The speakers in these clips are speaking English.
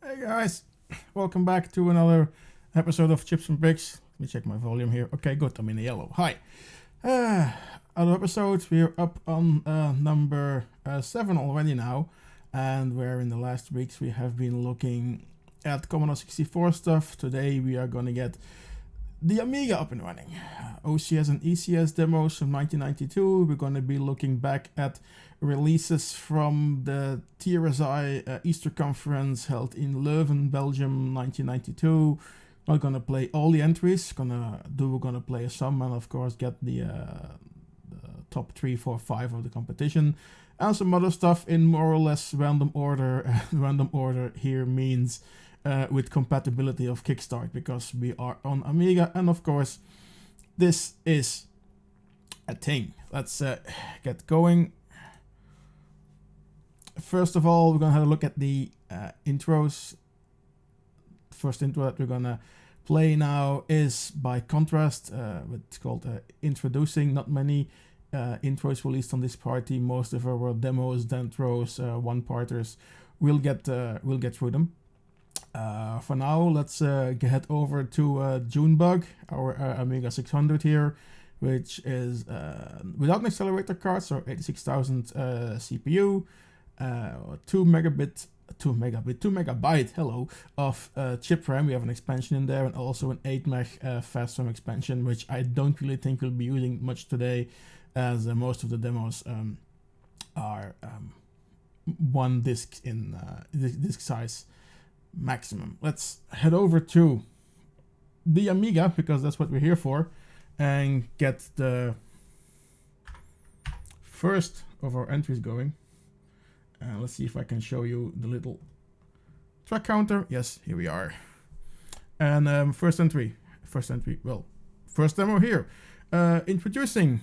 Hey guys, welcome back to another episode of Chips and Bricks. Let me check my volume here. Okay, good, I'm in the yellow. Hi. Other episodes, we're up on number 7 already now. And where in the last weeks we have been looking at Commodore 64 stuff. Today we are gonna get the Amiga up and running. OCS and ECS demos from 1992. We're gonna be looking back at releases from the TRSI Easter Conference held in Leuven, Belgium, 1992. Not gonna play all the entries. We're gonna play some, and of course get the top 3, 4, 5 of the competition, and some other stuff in more or less random order. Random order here means with compatibility of Kickstart, because we are on Amiga, and of course this is a thing. Let's get going. First of all, we're gonna have a look at the intros. First intro that we're gonna play now is by Contrast. It's called Introducing. Not many intros released on this party. Most of our demos, dentros, one-parters. We'll get through them. For now, let's head over to Junebug, our Amiga 600 here, which is without an accelerator card, so 86,000 CPU, 2 megabyte, hello, of chip RAM. We have an expansion in there, and also an 8 meg fast RAM expansion, which I don't really think we'll be using much today, as most of the demos are one disk in disk size maximum. Let's head over to the Amiga, because that's what we're here for, and get the first of our entries going. Let's see if I can show you the little track counter. Yes, here we are. And first demo here. Introducing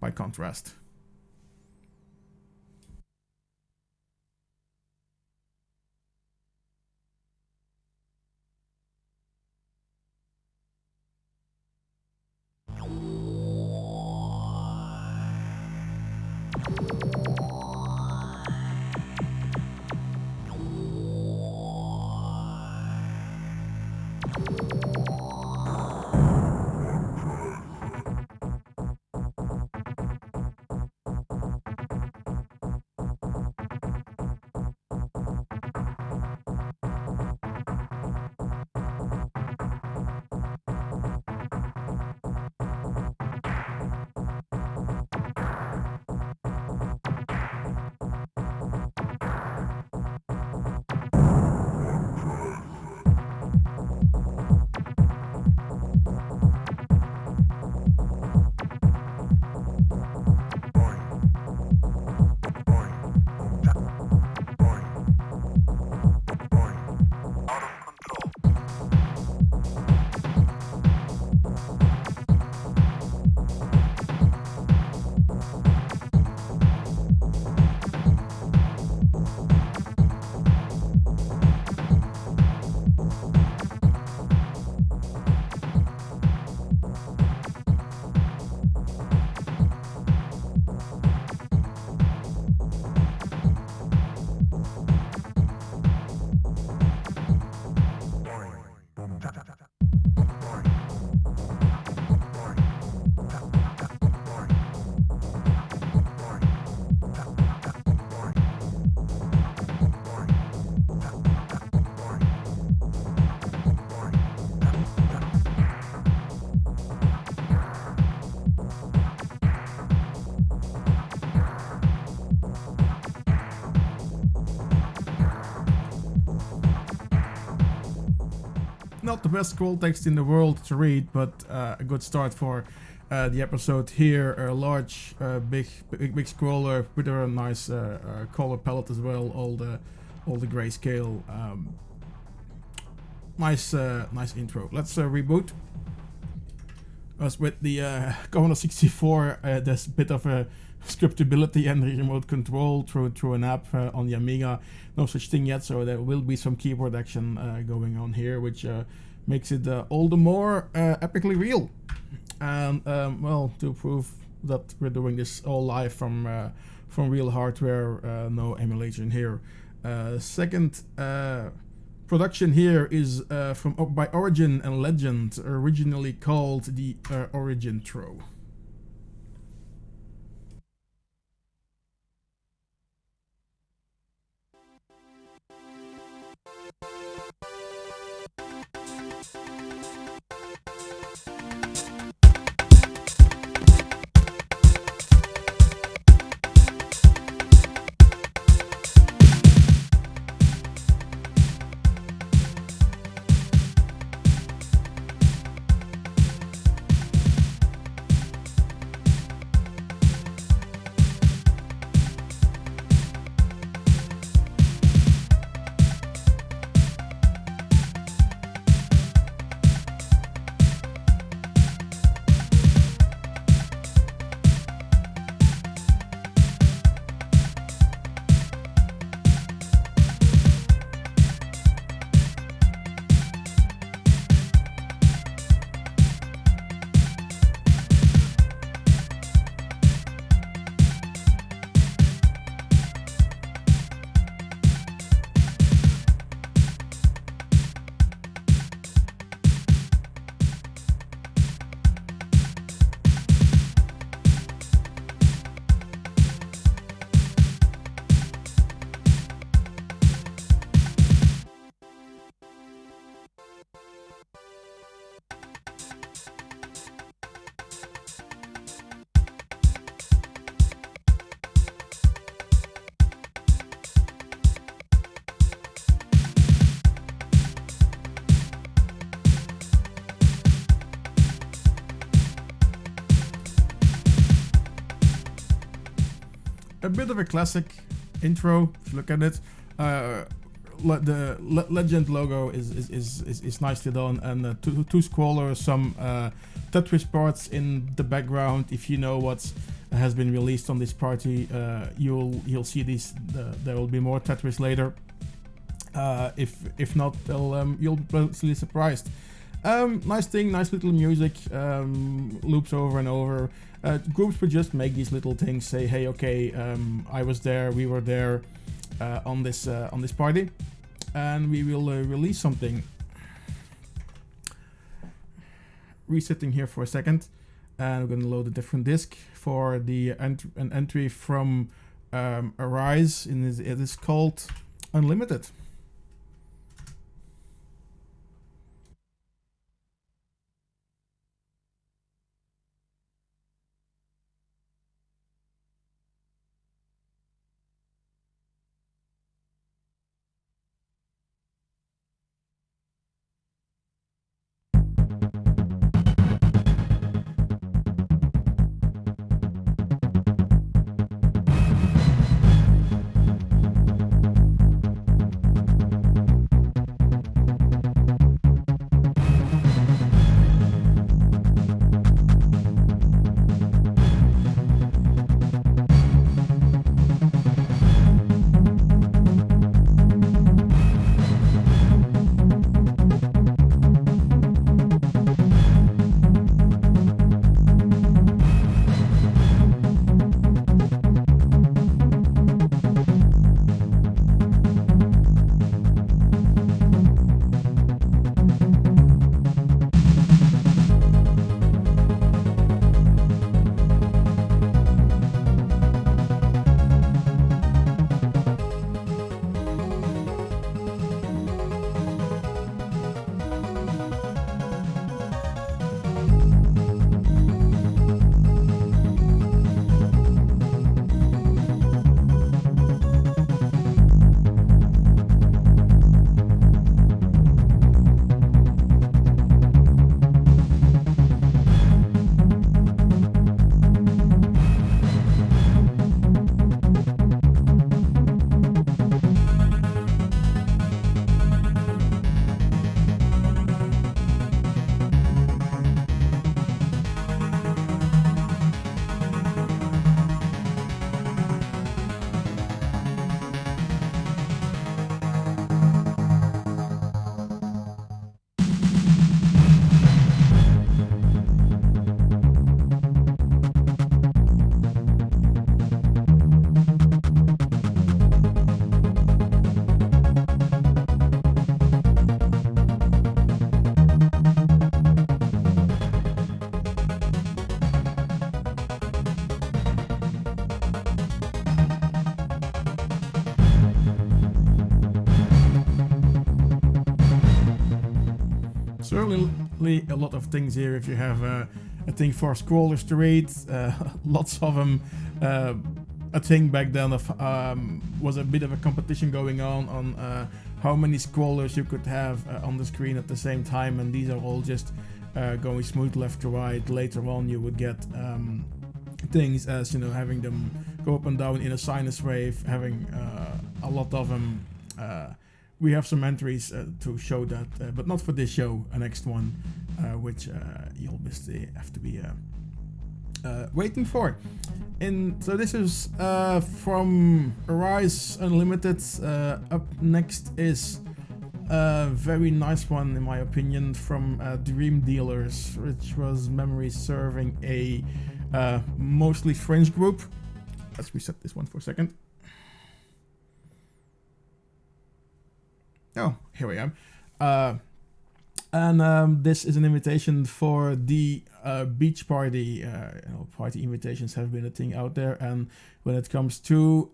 by Contrast. Not the best scroll text in the world to read, but a good start for the episode here. A large, big scroller with a nice color palette as well. All the grayscale. Nice intro. Let's reboot. As with the Commodore 64, there's a bit of a scriptability and remote control through an app on the Amiga. No such thing yet, so there will be some keyboard action going on here, which makes it all the more epically real. And well, to prove that we're doing this all live from real hardware, no emulation here. Second production here is by Origin and Legend, originally called the Origin Throw. A bit of a classic intro, if you look at it. The Legend logo is nicely done, and two scrollers, some Tetris parts in the background. If you know what has been released on this party, you'll see these. There will be more Tetris later. If not, you'll be pleasantly surprised. Nice thing, nice little music, loops over and over. Groups would just make these little things, say, hey, okay, I was there, we were there on this party, and we will release something. Resetting here for a second, and we're going to load a different disk for the an entry from Arise. It is called Unlimited. certainly a lot of things here. If you have a thing for scrollers to read, lots of them. A thing back then of was a bit of a competition going on how many scrollers you could have on the screen at the same time, and these are all just going smooth left to right. Later on, you would get things as having them go up and down in a sinus wave, having a lot of them. We have some entries to show that, but not for this show. A next one, which you'll obviously have to be waiting for. And so this is from Arise Unlimited. Up next is a very nice one, in my opinion, from Dream Dealers, which was memory serving a mostly French group. Let's reset this one for a second. Oh, here we am. And this is an invitation for the beach party. Party invitations have been a thing out there, and when it comes to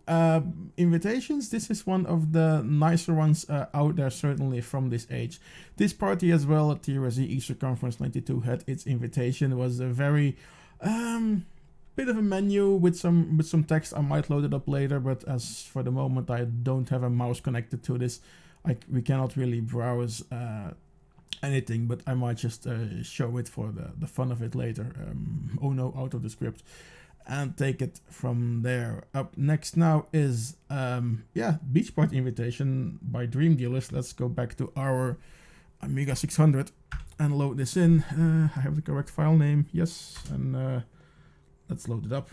invitations, this is one of the nicer ones out there, certainly from this age. This party as well at TRSI Easter Conference 92 had its invitation. It was a very bit of a menu with some text. I might load it up later, but as for the moment, I don't have a mouse connected to this. We cannot really browse anything, but I might just show it for the fun of it later. Oh no, out of the script, and take it from there. Up next now is Beach Party Invitation by Dream Dealers. Let's go back to our Amiga 600 and load this in. I have the correct file name, yes, and let's load it up.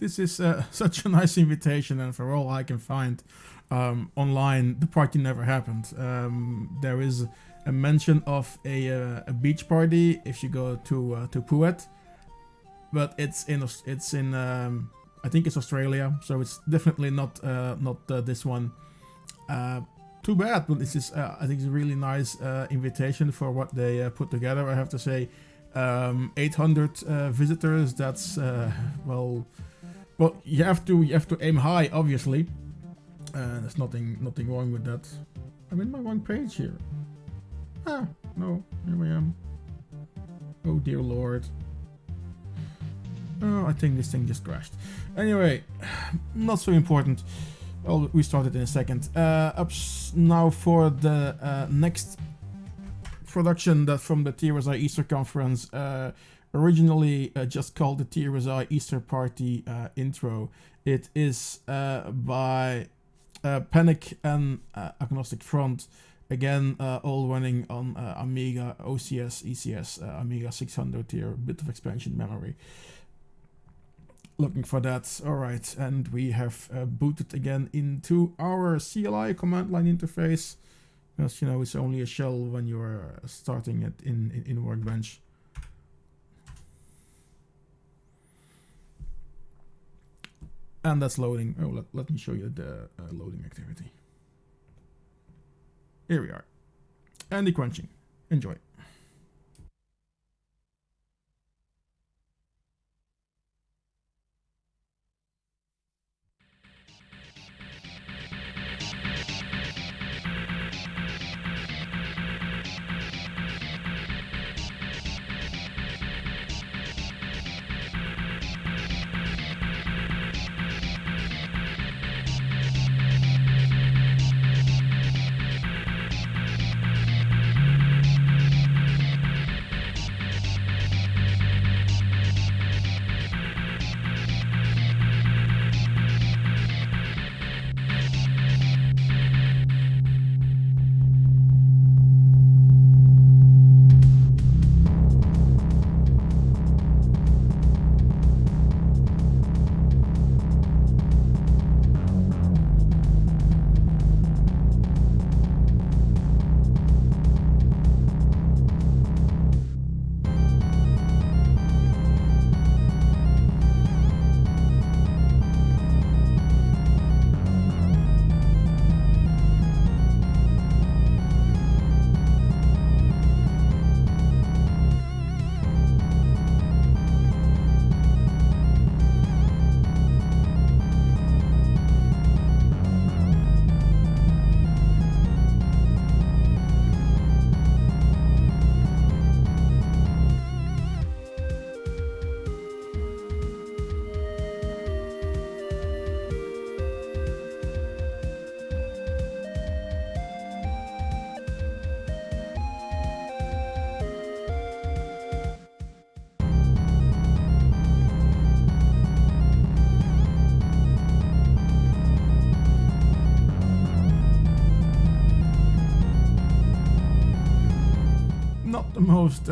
this is such a nice invitation, and for all I can find online, the party never happened. There is a mention of a beach party if you go to Phuket, but it's in I think it's Australia, so it's definitely not this one. Too bad, but this is I think it's a really nice invitation for what they put together. I have to say, 800 visitors. That's well, you have to aim high, obviously. There's nothing wrong with that. I'm in my wrong page here. Ah, no, here I am. Oh dear lord. Oh, I think this thing just crashed. Anyway, not so important. Well, we started in a second. Up now for the next production that from the TRSI Easter Conference, originally just called the TRSI Easter Party intro. It is by Panic and Agnostic Front. Again, all running on Amiga OCS, ECS, Amiga 600 here, bit of expansion memory. Looking for that. Alright, and we have booted again into our CLI command line interface. Because, you know, it's only a shell when you're starting it in Workbench. And that's loading. Oh, let me show you the loading activity. Here we are. And the crunching. Enjoy. Not the most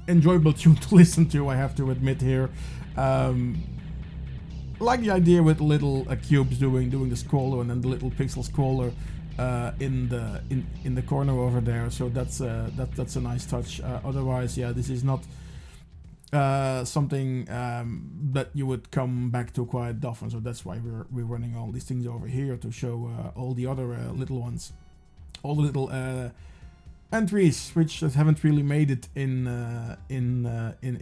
enjoyable tune to listen to, I have to admit here. Like the idea with little cubes doing the scroller and then the little pixel scroller in the corner over there. So that's a nice touch. Otherwise, yeah, this is not something that you would come back to quite often. So that's why we're running all these things over here to show all the other little ones, all the little entries which haven't really made it in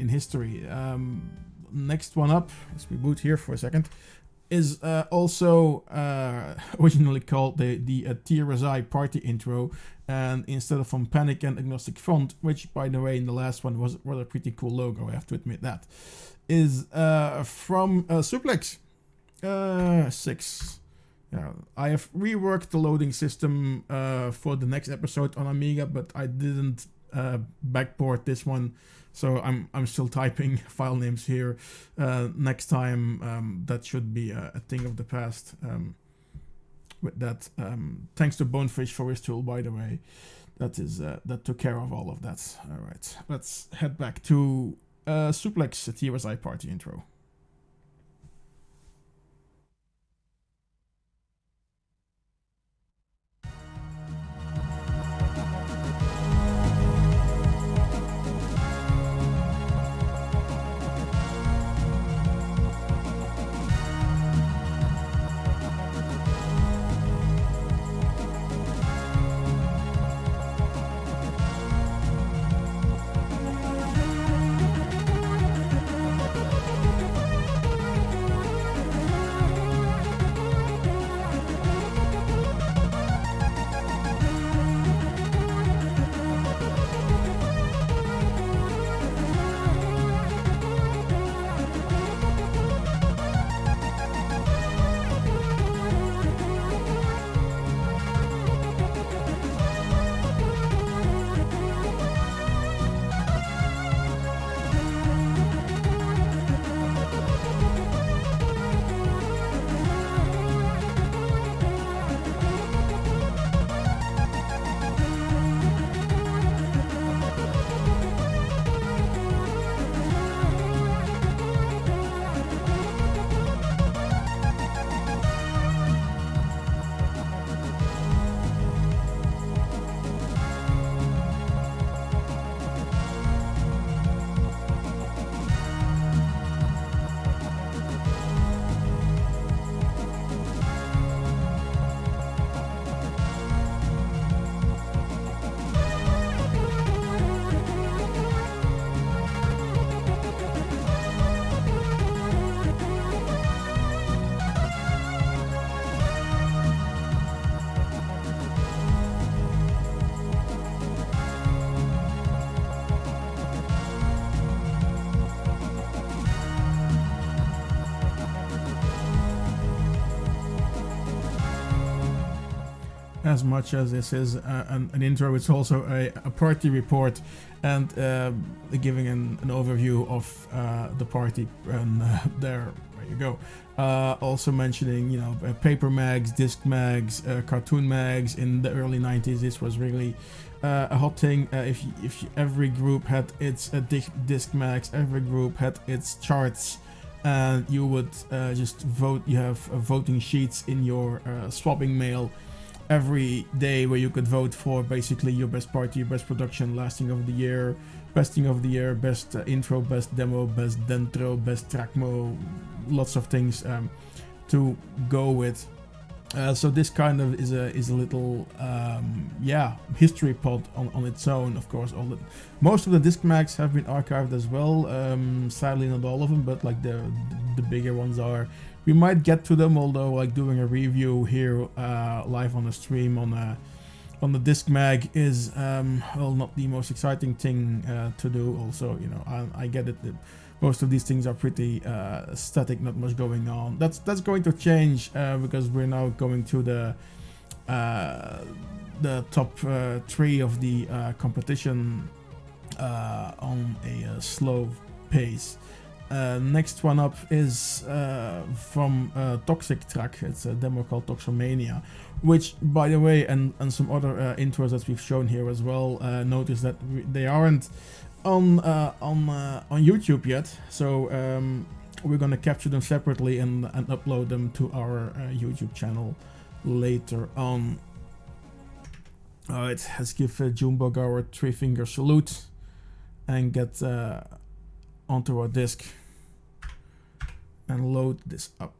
history. Next one up, let's reboot here for a second, is also originally called the TRSI Party Intro, and instead of from Panic and Agnostic Front, which by the way in the last one was a pretty cool logo, I have to admit that, is from Suplex 6. Yeah, I have reworked the loading system for the next episode on Amiga, but I didn't backport this one, so I'm still typing file names here. Next time that should be a thing of the past. With that, thanks to Bonefish for his tool, by the way. That took care of all of that. All right, let's head back to Suplex TRSI Party Intro. as much as this is an intro, it's also a party report and giving an overview of the party. And there you go. Also mentioning, paper mags, disc mags, cartoon mags. In the early 90s, this was really a hot thing. If every group had its disc mags, every group had its charts, and you would just vote. You have voting sheets in your swapping mail every day where you could vote for basically your best party, your best production, last thing of the year, best thing of the year, best intro, best demo, best dentro, best trackmo, lots of things to go with. So this kind of is a little history pod on its own. Of course, most of the disc mags have been archived as well. Sadly, not all of them, but like the bigger ones are. We might get to them, although like doing a review here live on the stream on the disc mag is not the most exciting thing to do. Also, I get it. Most of these things are pretty static, not much going on. That's going to change because we're now going to the top 3 of the competition on a slow pace. Next one up is from Toxic Track. It's a demo called Toxomania, which, by the way, and some other intros that we've shown here as well, notice that they aren't on YouTube yet. So we're gonna capture them separately and upload them to our YouTube channel later on. Alright, let's give Junebug our 3-finger salute and get onto our disk and load this up.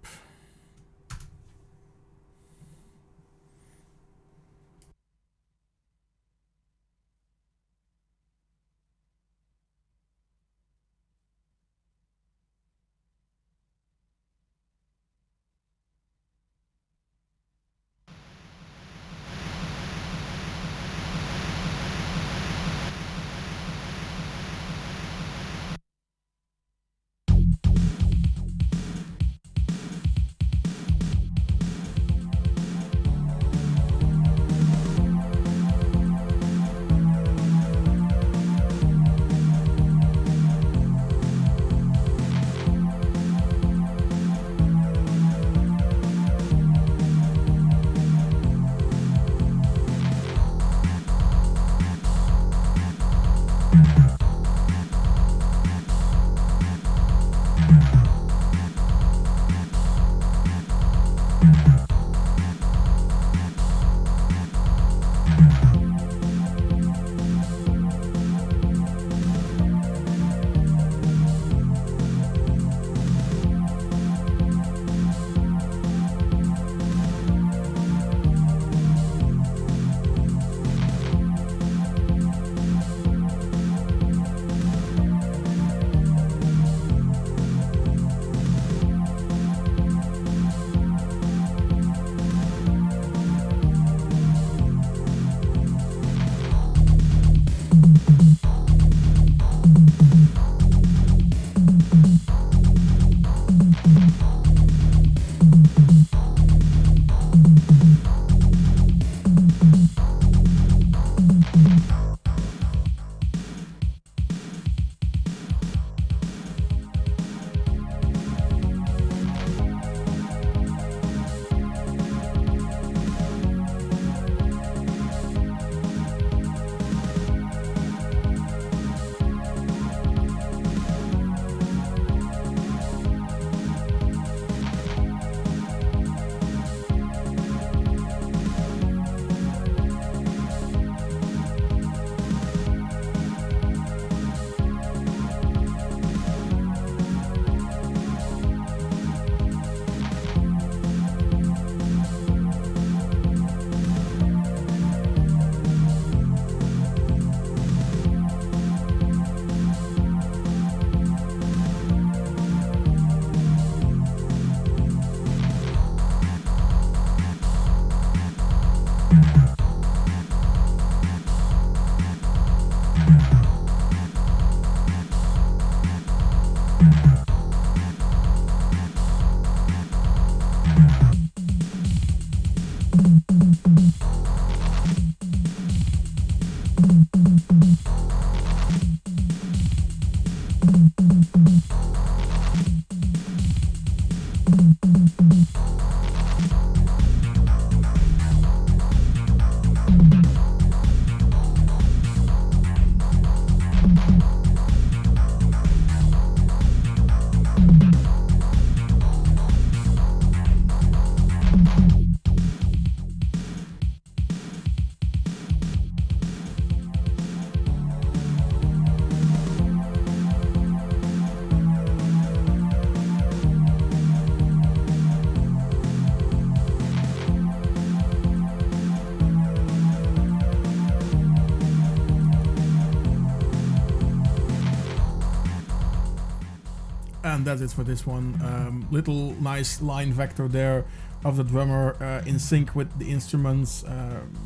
and that's it for this one. Little nice line vector there of the drummer in sync with the instruments.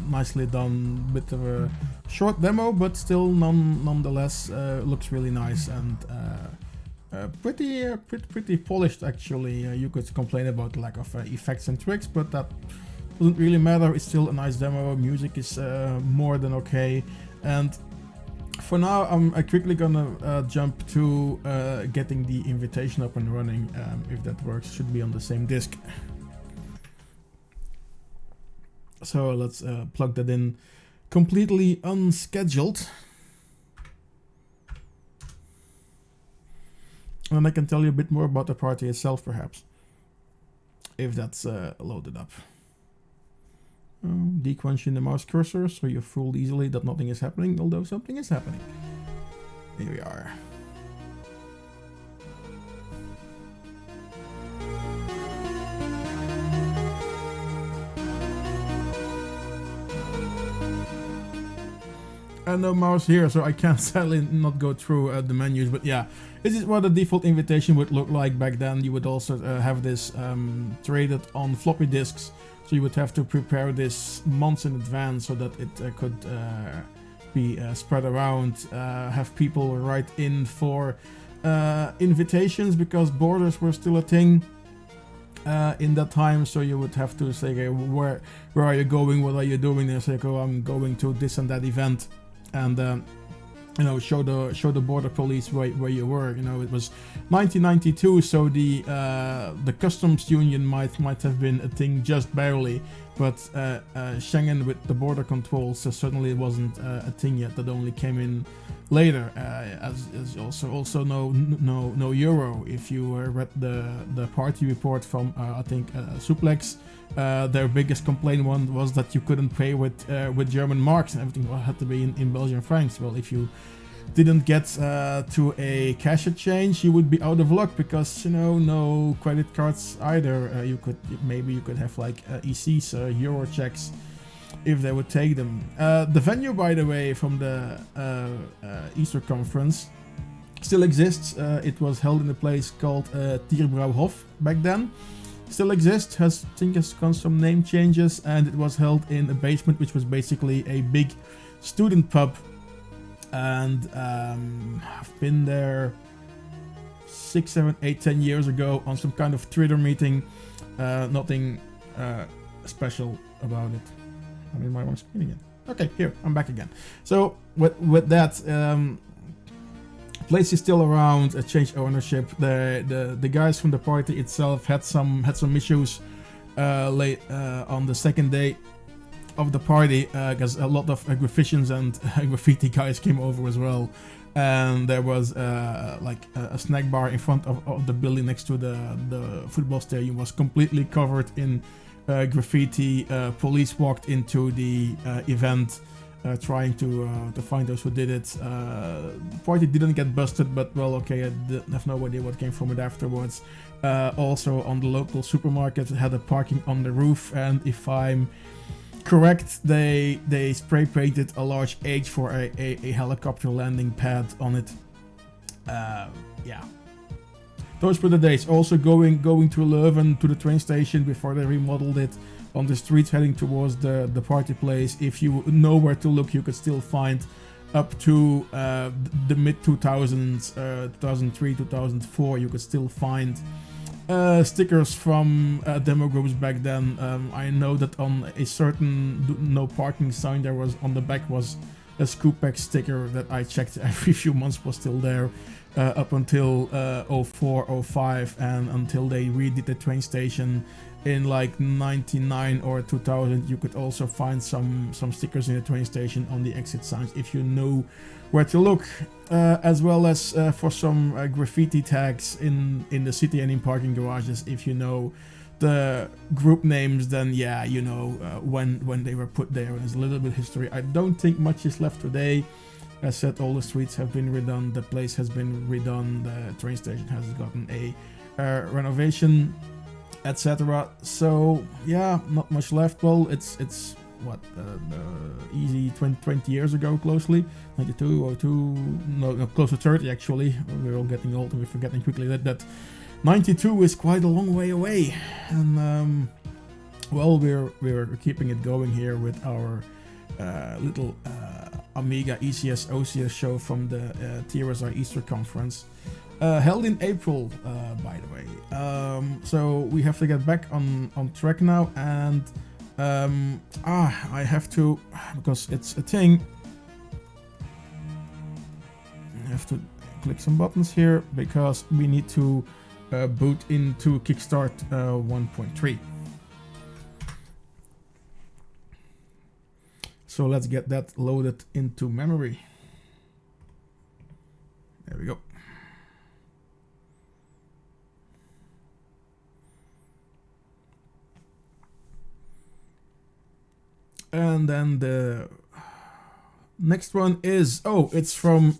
Nicely done. Bit of a short demo, but still nonetheless looks really nice and pretty polished actually. You could complain about the lack of effects and tricks, but that doesn't really matter. It's still a nice demo. Music is more than okay, and for now I'm quickly gonna jump to getting the invitation up and running. If that works, should be on the same disk. So let's plug that in completely unscheduled. And I can tell you a bit more about the party itself, perhaps, if that's loaded up. Dequenching the mouse cursor so you're fooled easily that nothing is happening, although something is happening. Here we are. No mouse here, so I can't sadly not go through the menus, but yeah, this is what the default invitation would look like back then. You would also have this traded on floppy disks, so you would have to prepare this months in advance so that it could be spread around, have people write in for invitations because borders were still a thing in that time, so you would have to say, okay, where are you going, what are you doing? And say, oh, I'm going to this and that event, and you know, show the border police where you were. You know, it was 1992, so the customs union might have been a thing just barely, but Schengen with the border controls certainly wasn't a thing yet. That only came in later, as also no euro. If you read the party report from I think Suplex, their biggest complaint was that you couldn't pay with German marks and everything had to be in Belgian francs. Well, if you didn't get to a cash exchange, you would be out of luck because, you know, no credit cards either. You could have like ECs, euro checks, if they would take them. The venue, by the way, from the Easter Conference still exists. It was held in a place called Tierbrouwhof back then. Still exists, I think has gone some name changes, and it was held in a basement, which was basically a big student pub. And I've been there 6, 7, 8, 10 years ago on some kind of Twitter meeting. Nothing special about it. I'm in my wrong screen again. Okay, here, I'm back again. So with that, place is still around, changed ownership. The guys from the party itself had some issues late on the second day of the party, because a lot of graffitians and graffiti guys came over as well, and there was like a snack bar in front of the building next to the football stadium was completely covered in graffiti. Police walked into the event trying to find those who did it. The party didn't get busted, but well, okay, I have no idea what came from it afterwards. Also on the local supermarket, it had a parking on the roof, and if I'm correct, they spray painted a large H for a helicopter landing pad on it. Yeah, those were the days. Also going to Leuven to the train station before they remodeled it, on the streets heading towards the party place. If you know where to look, you could still find up to the mid 2000s, 2003, 2004. You could still find stickers from demo groups back then. I know that on a certain no parking sign there was on the back was a Scoopback sticker that I checked every few months was still there up until 04, 05, and until they redid the train station in like 99 or 2000. You could also find some stickers in the train station on the exit signs if you knew where to look, as well as for some graffiti tags in the city and in parking garages. If you know the group names, then yeah, you know when they were put there. There's a little bit of history. I don't think much is left today. As said, all the streets have been redone, the place has been redone, the train station has gotten a renovation, etc. So yeah, not much left. Well, it's easy 20 years ago, closely 92 02, no, close to 30 actually. We're all getting old and we're forgetting quickly that 92 is quite a long way away. And well, we're keeping it going here with our little Amiga ECS OCS show from the TRSI Easter Conference, held in April, by the way. So we have to get back on track now, and I have to, because it's a thing, I have to click some buttons here because we need to boot into Kickstart 1.3. So let's get that loaded into memory. There we go. And then the next one is, it's from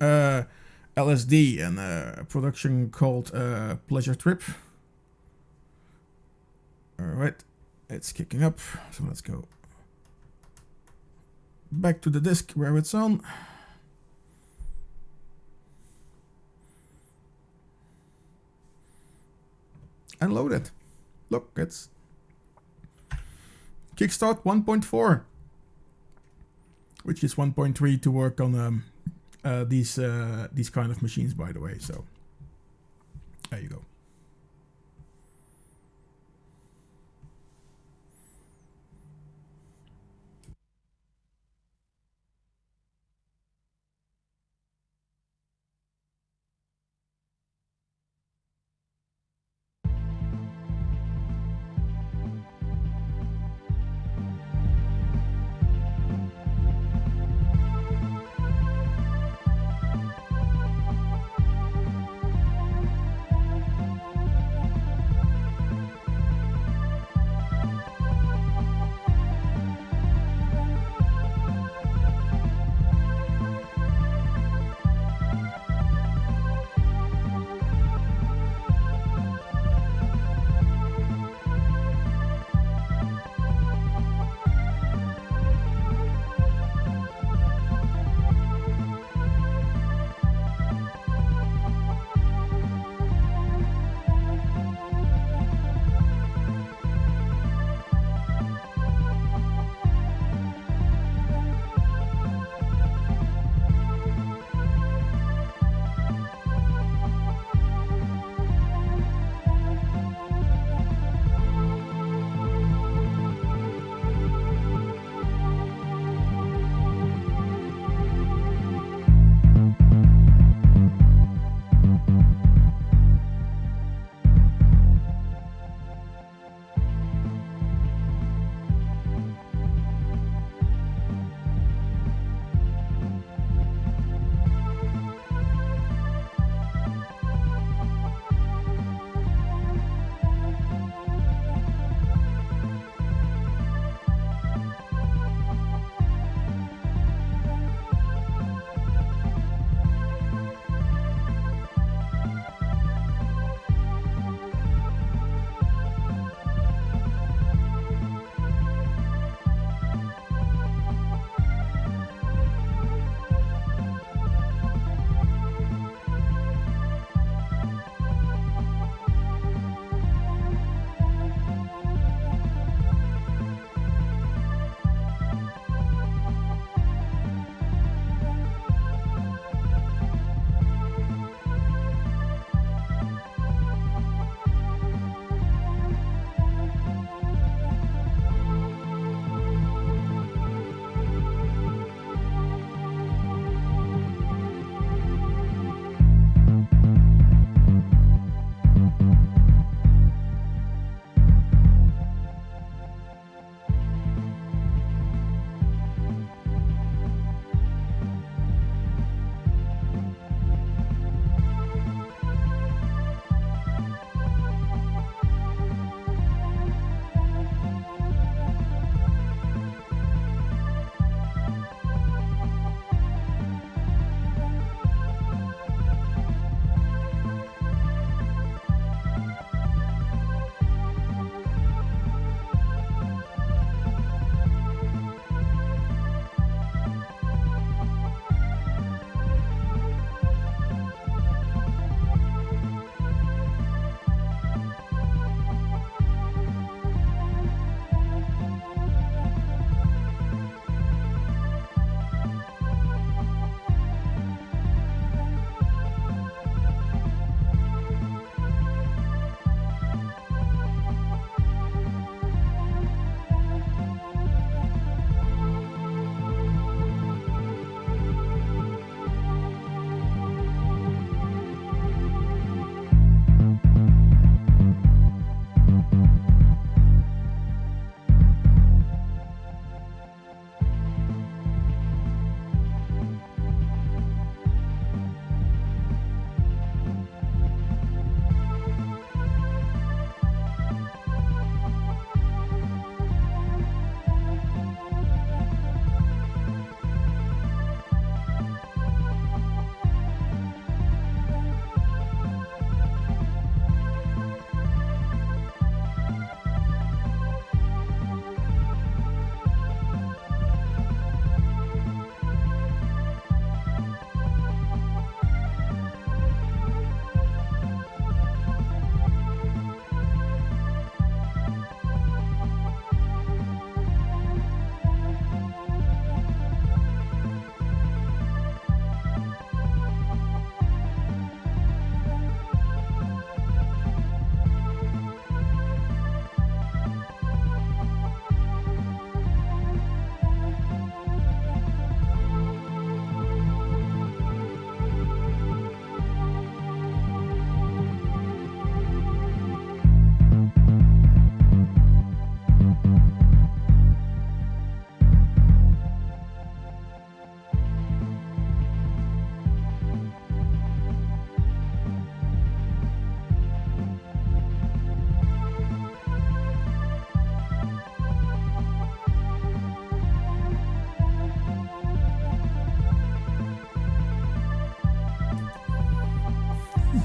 LSD and a production called Pleasure Trip. All right, it's kicking up. So let's go back to the disk where it's on. And load it. Look, it's Kickstart 1.4, which is 1.3 to work on these kind of machines, by the way. So there you go.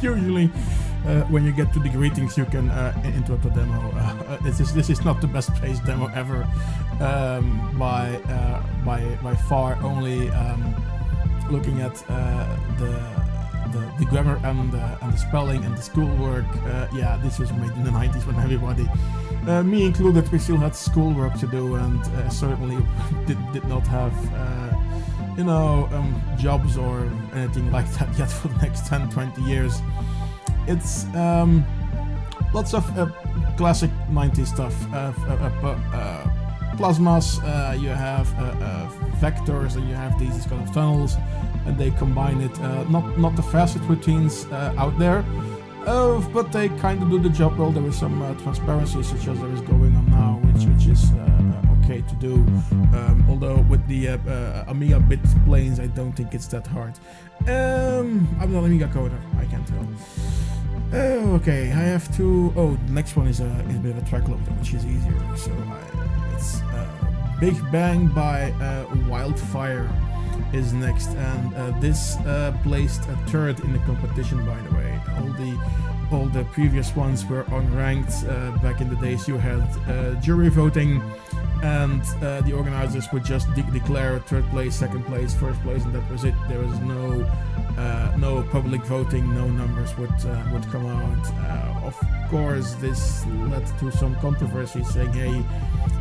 Usually, when you get to the greetings, you can interrupt the demo. This is not the best placed demo ever, by far. Only looking at the grammar and the spelling and the schoolwork. Yeah, this was made in the 90s when everybody, me included, we still had schoolwork to do, and certainly did not have jobs or anything like that yet for the next 10-20 years. It's lots of classic 90s stuff. Plasmas, you have vectors, and you have these kind of tunnels, and they combine it. Not the fastest routines out there, but they kind of do the job well. There is some transparency, such as there is going on now, which is okay to do. Although with the Amiga bit planes, I don't think it's that hard. I'm not an Amiga coder, I can't tell. Okay, I have to. Oh, the next one is a bit of a track loader, which is easier. So it's Big Bang by Wildfire is next, and this placed a third in the competition. By the way, all the previous ones were unranked. Back in the days, you had jury voting, and the organizers would just declare third place, second place, first place, and that was it. There was no public voting, no numbers would come out. Of course, this led to some controversy, saying, hey, you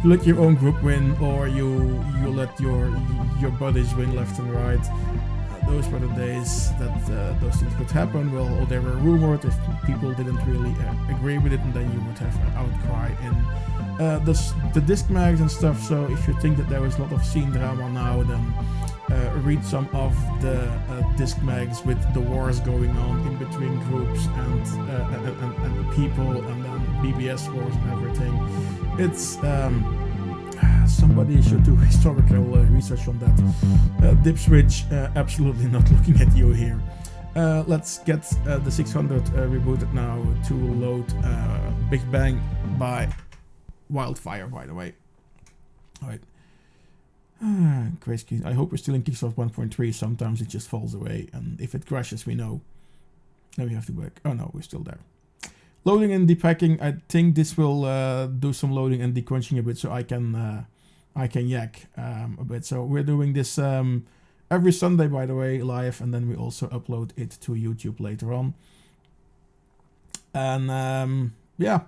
let your own group win, or you let your buddies win left and right. Those were the days that those things could happen. Well, they were rumored if people didn't really agree with it, and then you would have an outcry in the disc mags and stuff. So if you think that there is a lot of scene drama now, then read some of the disc mags with the wars going on in between groups and the people, and then BBS wars and everything. It's somebody should do historical research on that. Dipswitch, absolutely not looking at you here. Let's get the 600 rebooted now to load Big Bang by Wildfire, by the way. Alright. Gray screen. I hope we're still in Kickstart 1.3. Sometimes it just falls away, and if it crashes, we know. Then we have to go back. Oh no, we're still there. Loading and depacking. I think this will do some loading and decrunching a bit, so I can yak a bit. So we're doing this every Sunday, by the way, live, and then we also upload it to YouTube later on. And yeah,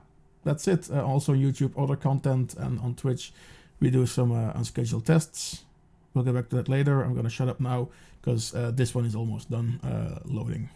that's it. Also YouTube, other content, and on Twitch we do some unscheduled tests. We'll get back to that later. I'm gonna shut up now because this one is almost done loading.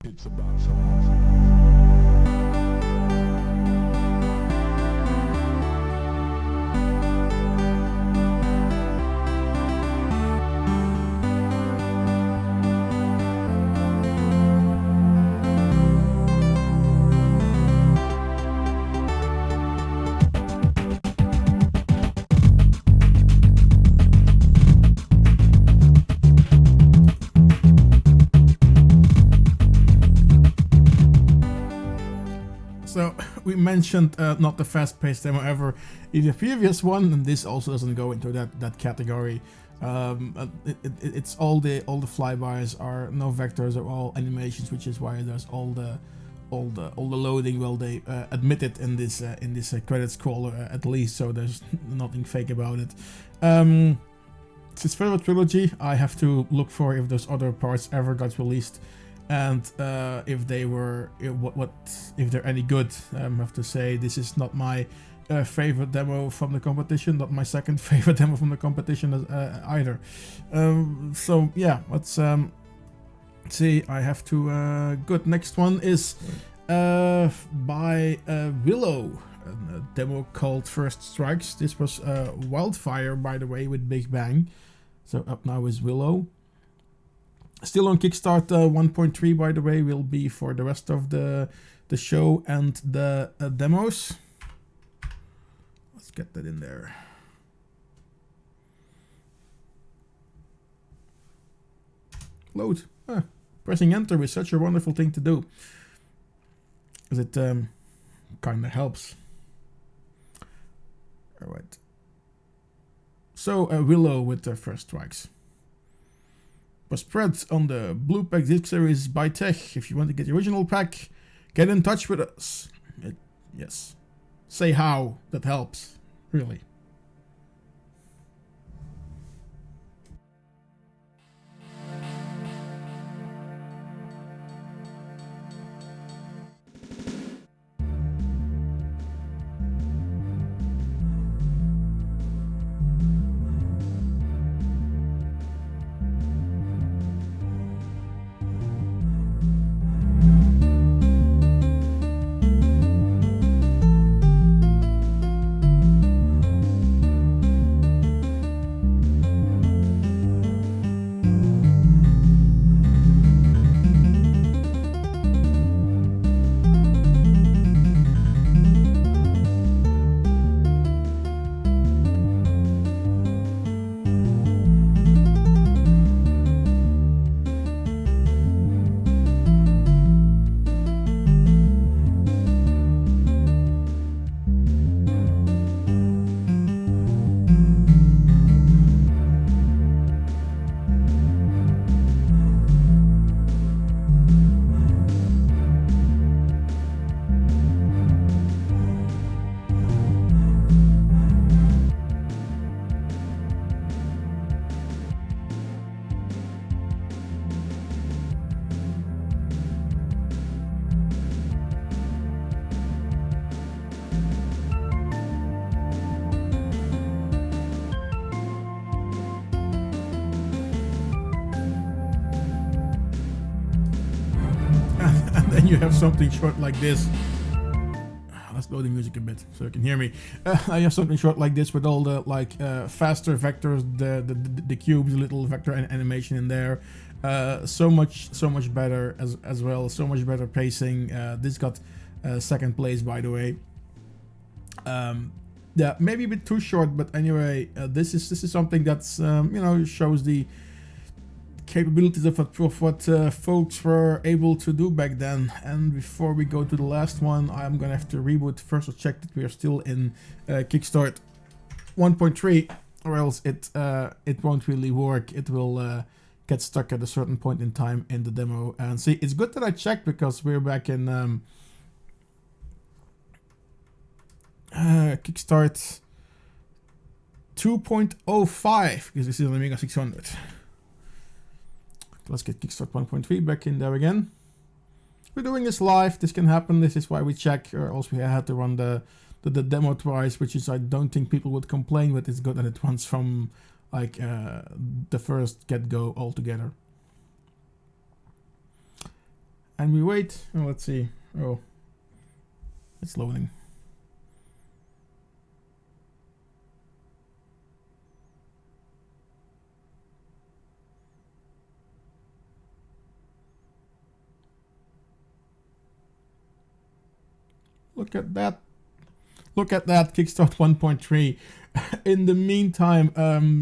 It's about time. So we mentioned not the fast-paced demo ever in the previous one, and this also doesn't go into that category. It's all the flybys are no vectors, are all animations, which is why there's all the loading. Well, they admit it in this credit scroller at least, so there's nothing fake about it. Since Federal Trilogy, I have to look for if those other parts ever got released, and if they were if they're any good. I have to say this is not my favorite demo from the competition, not my second favorite demo from the competition either. So yeah, let's see. I have to good. Next one is by Willow, a demo called First Strikes. This was Wildfire, by the way, with Big Bang. So up now is Willow. Still on Kickstarter. 1.3, by the way, will be for the rest of the show and the demos. Let's get that in there. Load. Pressing enter is such a wonderful thing to do, because it kind of helps. All right. So Willow with the First Strikes was spread on the Blue Pack Disc Series by Tech. If you want to get the original pack, get in touch with us. Yes. Say how. That helps. Really. And you have something short like this. Let's load the music a bit so you can hear me. I have something short like this with all the faster vectors, the cubes, the little vector animation in there. So much better as well. So much better pacing. This got second place, by the way. Yeah, maybe a bit too short, but anyway, this is something that's shows the capabilities of what folks were able to do back then. And before we go to the last one, I'm gonna have to reboot first to check that we are still in Kickstart 1.3, or else it won't really work. It will get stuck at a certain point in time in the demo. And see, it's good that I checked, because we're back in Kickstart 2.05, because this is an Amiga 600. Let's get Kickstart 1.3 back in there again. We're doing this live. This can happen. This is why we check. Or else we had to run the demo twice, which is, I don't think people would complain, but it's good that it runs from the first get-go altogether. And we wait. Oh, let's see. Oh, it's loading. Look at that. Look at that. Kickstart 1.3. In the meantime,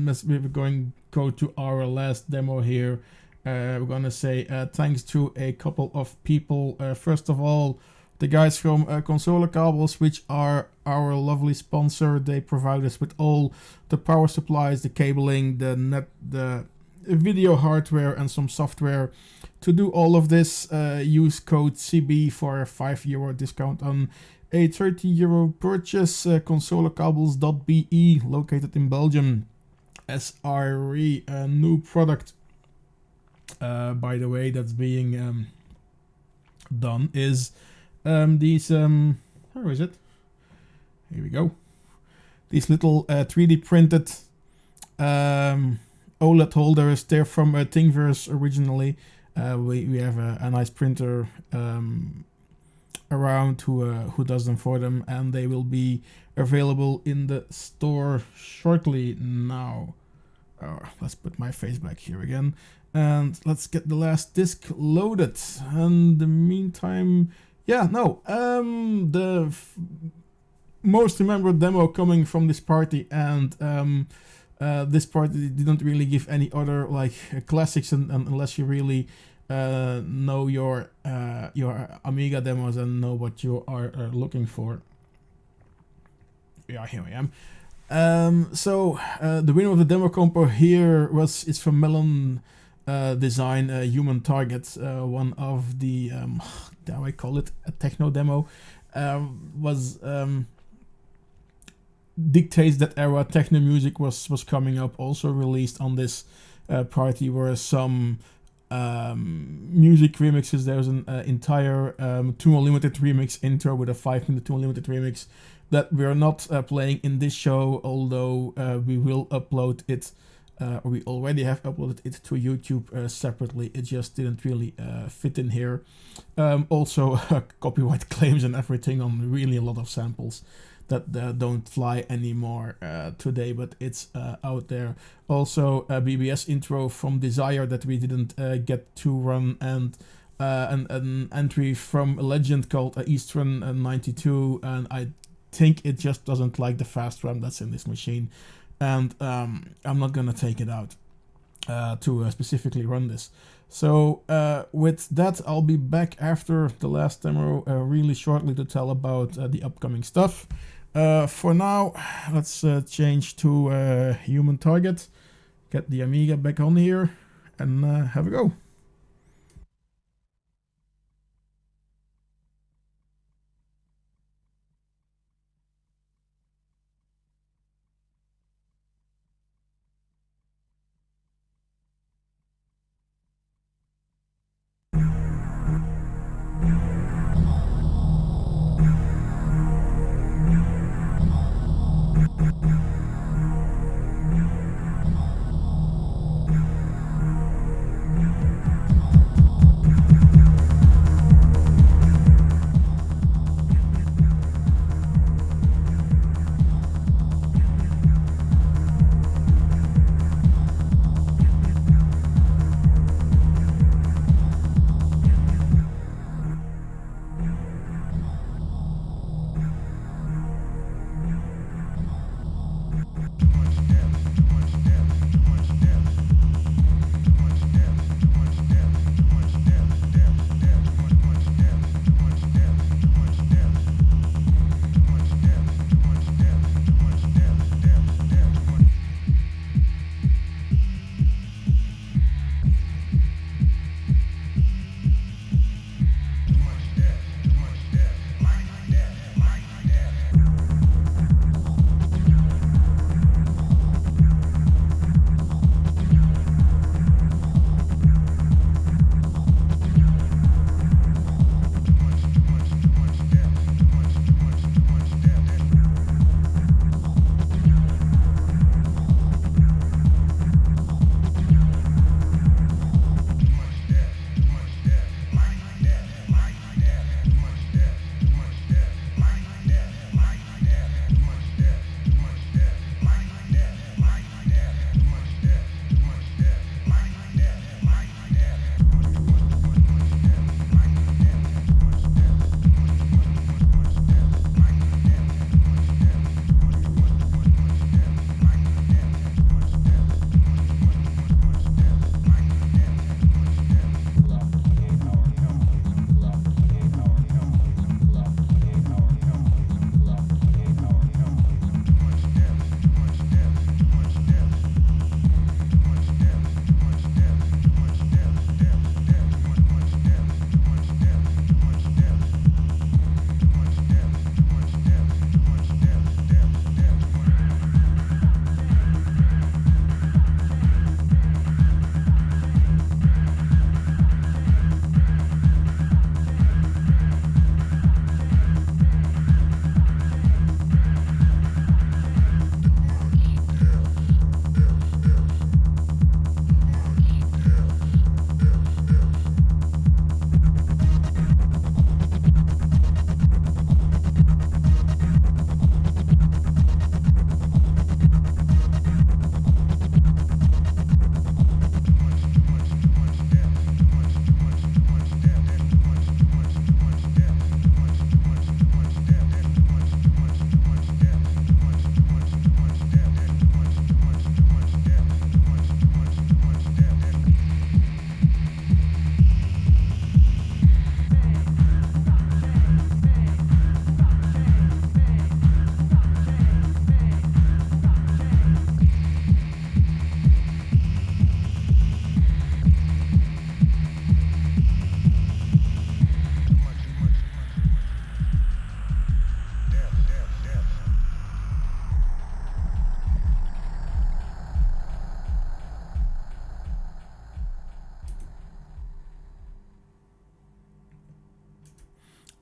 as we're going to go to our last demo here, we're going to say thanks to a couple of people. First of all, the guys from Console Cables, which are our lovely sponsor. They provide us with all the power supplies, the cabling, the video hardware, and some software. To do all of this, use code CB for a €5 discount on a €30 purchase. Consolecables.be, located in Belgium. SRE, a new product, by the way, that's being done is these where is it? Here we go. These little 3D printed OLED holders. They're from Thingiverse originally. We have a nice printer around who does them for them, and they will be available in the store shortly now. Let's put my face back here again, and let's get the last disc loaded. In the meantime, the most remembered demo coming from this party, and this party didn't really give any other like classics, unless you really know your Amiga demos and know what you are looking for. Yeah, here I am. The winner of the demo compo here is from Melon Design, Human Target, one of the how I call it, a techno demo. Was dictates that era. Techno music was coming up. Also released on this party were some music remixes. There's an entire Toon Unlimited remix intro with a 5-minute Toon Unlimited remix that we're not playing in this show, although we will upload it, or we already have uploaded it to YouTube separately. It just didn't really fit in here. Also, copyright claims and everything on really a lot of samples that don't fly anymore today, but it's out there. Also, a BBS intro from Desire that we didn't get to run, and an entry from a legend called Eastern 92, and I think it just doesn't like the fast RAM that's in this machine, and I'm not gonna take it out to specifically run this. So with that, I'll be back after the last demo really shortly to tell about the upcoming stuff. For now, let's change to Human Target, get the Amiga back on here, and have a go.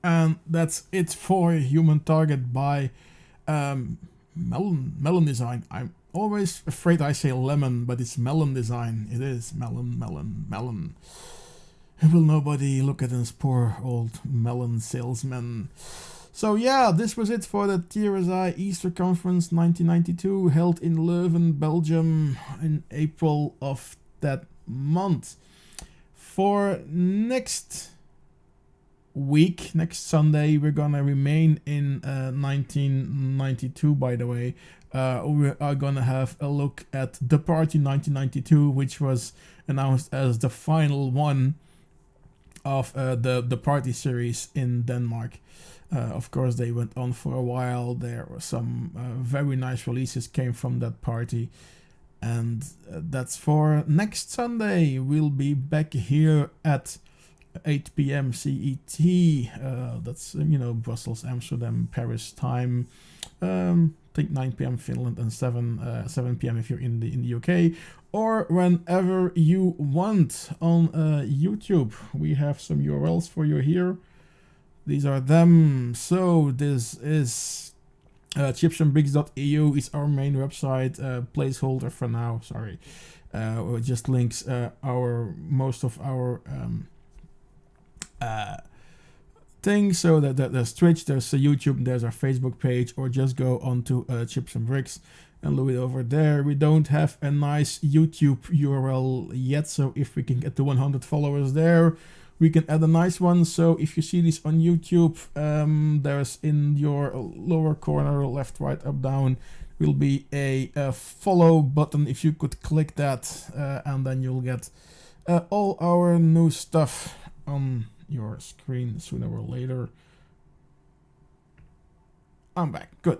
And that's it for Human Target by Melon Design. I'm always afraid I say lemon, but it's Melon Design. It is melon. Will nobody look at this poor old melon salesman? So yeah, this was it for the TRSI Easter Conference 1992, held in Leuven, Belgium in April of that month. For next week, next Sunday, we're gonna remain in 1992, by the way. We are gonna have a look at the party 1992, which was announced as the final one of the party series in Denmark. Of course, they went on for a while. There were some very nice releases came from that party. And that's for next Sunday. We'll be back here at 8 p.m. CET. That's, Brussels, Amsterdam, Paris time. I think 9 p.m. Finland and 7 p.m. if you're in the UK. Or whenever you want on YouTube. We have some URLs for you here. These are them. So this is ChipsAndBricks.eu is our main website, placeholder for now. Sorry, it just links most of our things. So that there's Twitch, there's YouTube, there's our Facebook page, or just go onto Chips and Bricks and look it over there. We don't have a nice YouTube URL yet, so if we can get to 100 followers there, we can add a nice one. So if you see this on YouTube, there's in your lower corner, left, right, up, down, will be a follow button. If you could click that, and then you'll get all our new stuff on your screen sooner or later. I'm back. Good.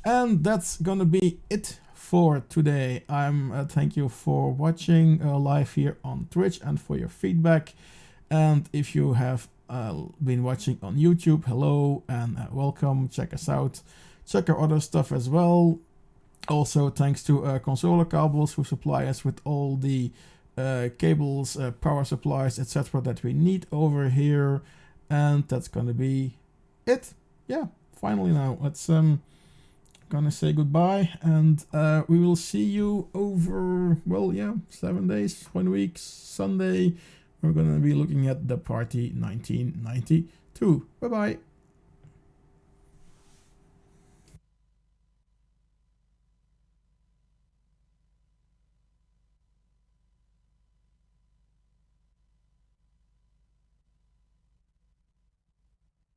And that's gonna be it for today. Thank you for watching live here on Twitch and for your feedback. And if you have been watching on YouTube, hello and welcome. Check us out. Check our other stuff as well. Also, thanks to Consoler Cables, who supply us with all the cables, power supplies, etc. that we need over here. And that's gonna be it. Yeah, finally now. Let's gonna say goodbye, and we will see you over 7 days, 1 week, Sunday. We're gonna be looking at the party 1992. Bye bye.